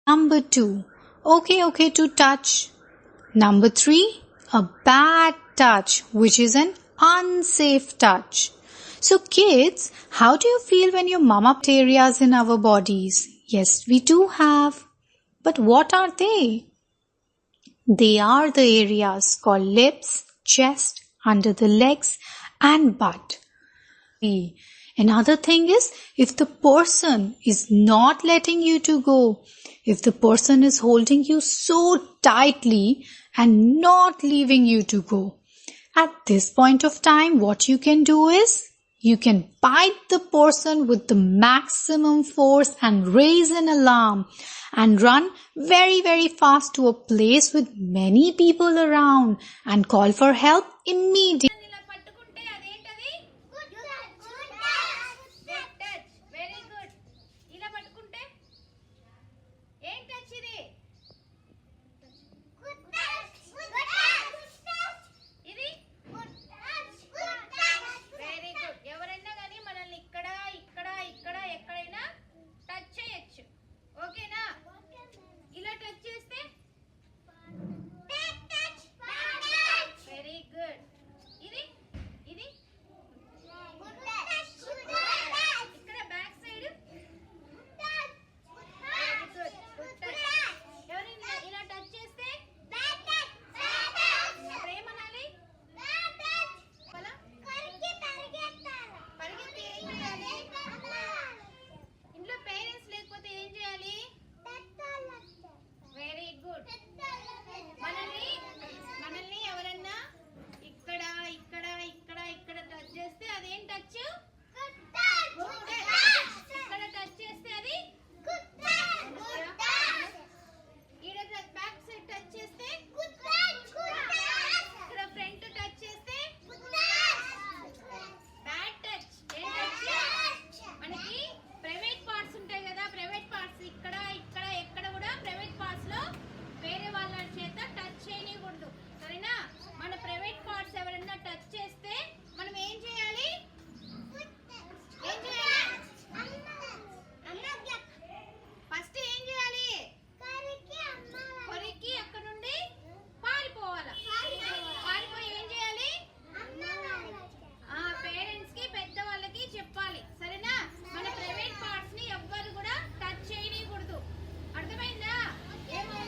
Number 2, okay to touch. Number 3, a bad touch, which is an unsafe touch. So kids, how do you feel when your mama areas in our bodies? Yes, we do have. But what are they? They are the areas called lips, chest, under the legs and butt. Another thing is, if the person is not letting you to go, if the person is holding you so tightly and not leaving you to go, at this point of time, what you can do is, you can bite the person with the maximum force and raise an alarm and run very fast to a place with many people around and call for help immediately.